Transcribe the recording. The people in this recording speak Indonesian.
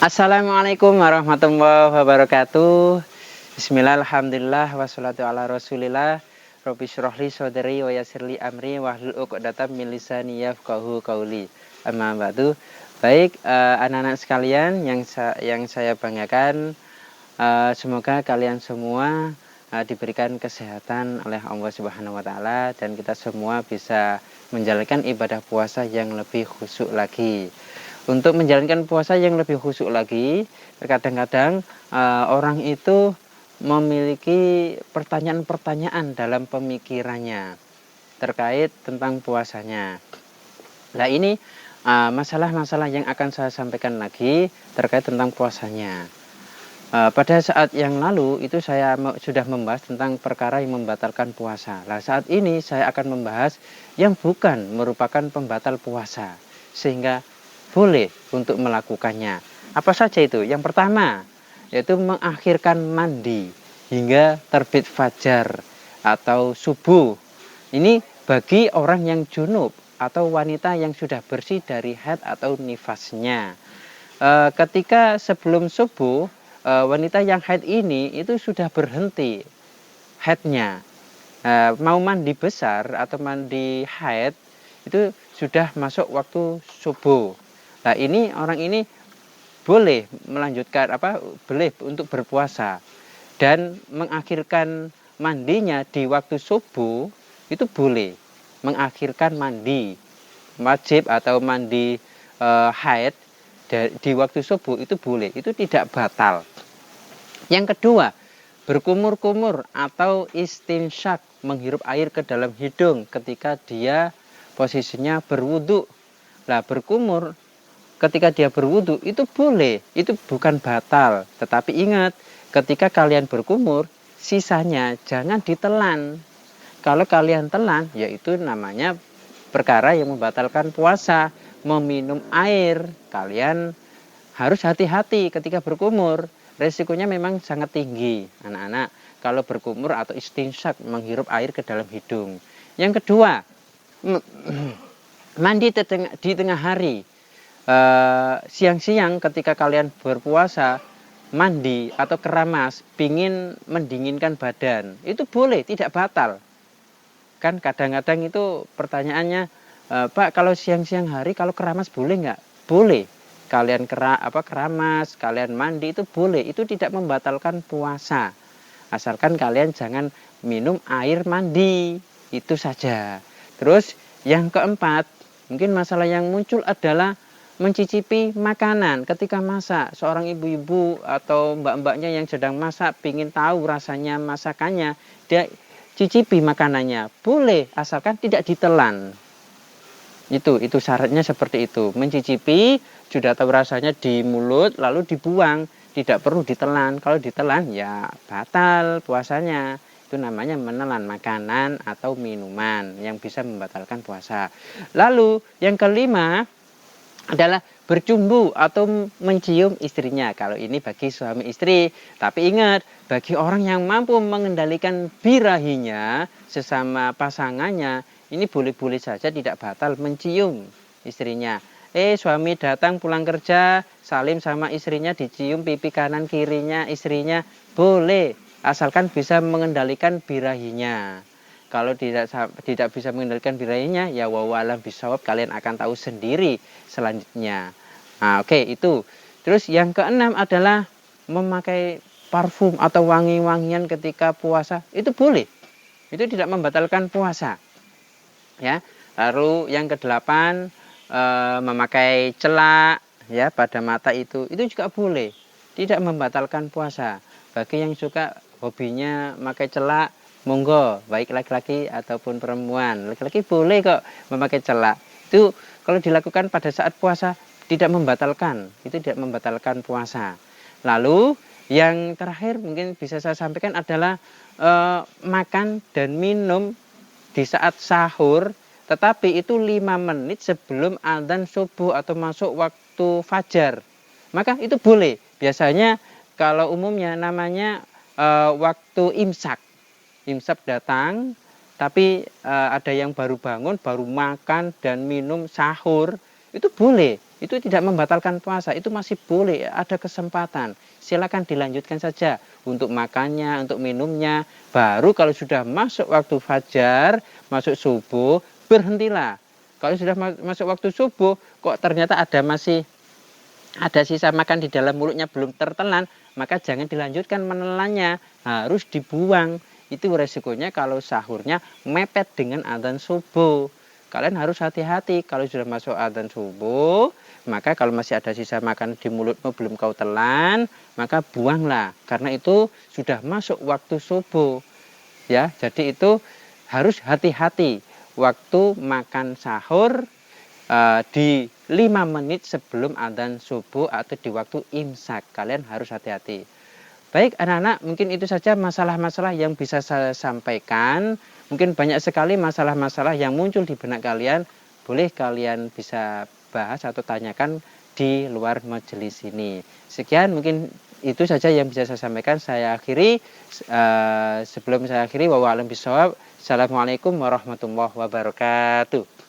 Assalamualaikum warahmatullahi wabarakatuh. Bismillah, alhamdulillah, wassalatu ala rasulillah. Rabbi syrahli sodri wa yassirli amri wahlul uqdatam min lisani yafqahu qauli. Amma ba'du. Baik, anak-anak sekalian yang saya banggakan, semoga kalian semua diberikan kesehatan oleh Allah Subhanahu wa taala dan kita semua bisa menjalankan ibadah puasa yang lebih khusyuk lagi. Untuk menjalankan puasa yang lebih khusyuk lagi, kadang-kadang orang itu memiliki pertanyaan-pertanyaan dalam pemikirannya terkait tentang puasanya. Nah, ini masalah-masalah yang akan saya sampaikan lagi terkait tentang puasanya. Pada saat yang lalu itu saya sudah membahas tentang perkara yang membatalkan puasa. Nah, saat ini saya akan membahas yang bukan merupakan pembatal puasa, sehingga boleh untuk melakukannya. Apa saja itu? Yang pertama, yaitu mengakhirkan mandi hingga terbit fajar atau subuh. Ini bagi orang yang junub atau wanita yang sudah bersih dari haid atau nifasnya. Ketika sebelum subuh, wanita yang haid ini itu sudah berhenti haidnya. Mau mandi besar atau mandi haid itu sudah masuk waktu subuh. Nah, ini orang ini boleh melanjutkan boleh untuk berpuasa dan mengakhirkan mandinya di waktu subuh itu boleh. Mengakhirkan mandi wajib atau mandi haid di waktu subuh itu boleh, itu tidak batal. Yang kedua, berkumur-kumur atau istinsyak, menghirup air ke dalam hidung ketika dia posisinya berwudu. Nah, berkumur ketika dia berwudu itu boleh, itu bukan batal. Tetapi ingat, ketika kalian berkumur, sisanya jangan ditelan. Kalau kalian telan, yaitu namanya perkara yang membatalkan puasa. Meminum air, kalian harus hati-hati ketika berkumur. Resikonya memang sangat tinggi, anak-anak, kalau berkumur atau istinsyak, menghirup air ke dalam hidung. Yang kedua, mandi di tengah hari. Siang-siang ketika kalian berpuasa, mandi atau keramas, pingin mendinginkan badan, itu boleh, tidak batal. Kan kadang-kadang itu pertanyaannya, Pak, kalau siang-siang hari kalau keramas boleh nggak? Boleh. Kalian keramas, kalian mandi itu boleh, itu tidak membatalkan puasa. Asalkan kalian jangan minum air mandi, itu saja. Terus yang keempat, mungkin masalah yang muncul adalah mencicipi makanan ketika masak. Seorang ibu-ibu atau mbak-mbaknya yang sedang masak pingin tahu rasanya masakannya, dia cicipi makanannya. Boleh, asalkan tidak ditelan. Itu syaratnya seperti itu. Mencicipi, sudah tahu rasanya di mulut lalu dibuang, tidak perlu ditelan. Kalau ditelan ya batal puasanya. Itu namanya menelan makanan atau minuman yang bisa membatalkan puasa. Lalu yang kelima adalah bercumbu atau mencium istrinya. Kalau ini bagi suami istri. Tapi ingat, bagi orang yang mampu mengendalikan birahinya sesama pasangannya, ini boleh-boleh saja tidak batal mencium istrinya. Suami datang pulang kerja, salim sama istrinya, dicium pipi kanan kirinya istrinya, boleh, asalkan bisa mengendalikan birahinya. Kalau tidak bisa mengendalikan birahinya, ya wawalam bisawab, kalian akan tahu sendiri selanjutnya. Nah, oke, itu. Terus yang keenam adalah memakai parfum atau wangi-wangian ketika puasa, itu boleh. Itu tidak membatalkan puasa. Ya. Lalu yang kedelapan, memakai celak ya pada mata itu juga boleh. Tidak membatalkan puasa. Bagi yang suka hobinya memakai celak, monggo, baik laki-laki ataupun perempuan. Laki-laki boleh kok memakai celak. Itu kalau dilakukan pada saat puasa tidak membatalkan. Itu tidak membatalkan puasa. Lalu yang terakhir mungkin bisa saya sampaikan adalah makan dan minum di saat sahur, tetapi itu 5 menit sebelum adzan subuh atau masuk waktu fajar. Maka itu boleh. Biasanya kalau umumnya namanya waktu imsak. Imsak datang, tapi ada yang baru bangun, baru makan dan minum sahur, itu boleh. itu tidak membatalkan puasa, itu masih boleh, ada kesempatan. Silakan dilanjutkan saja untuk makannya, untuk minumnya. Baru kalau sudah masuk waktu fajar, masuk subuh, berhentilah. Kalau sudah masuk waktu subuh, kok ternyata masih ada sisa makan di dalam mulutnya belum tertelan, maka jangan dilanjutkan menelannya, harus dibuang. Itu resikonya kalau sahurnya mepet dengan adzan subuh. Kalian harus hati-hati kalau sudah masuk adzan subuh, maka kalau masih ada sisa makan di mulutmu belum kau telan, maka buanglah karena itu sudah masuk waktu subuh. Ya, jadi itu harus hati-hati waktu makan sahur di 5 menit sebelum adzan subuh atau di waktu imsak. Kalian harus hati-hati. Baik anak-anak, mungkin itu saja masalah-masalah yang bisa saya sampaikan. Mungkin banyak sekali masalah-masalah yang muncul di benak kalian. Boleh kalian bisa bahas atau tanyakan di luar majelis ini. Sekian mungkin itu saja yang bisa saya sampaikan. Saya akhiri. Sebelum saya akhiri, wallahu a'lam bishawab. Assalamualaikum warahmatullahi wabarakatuh.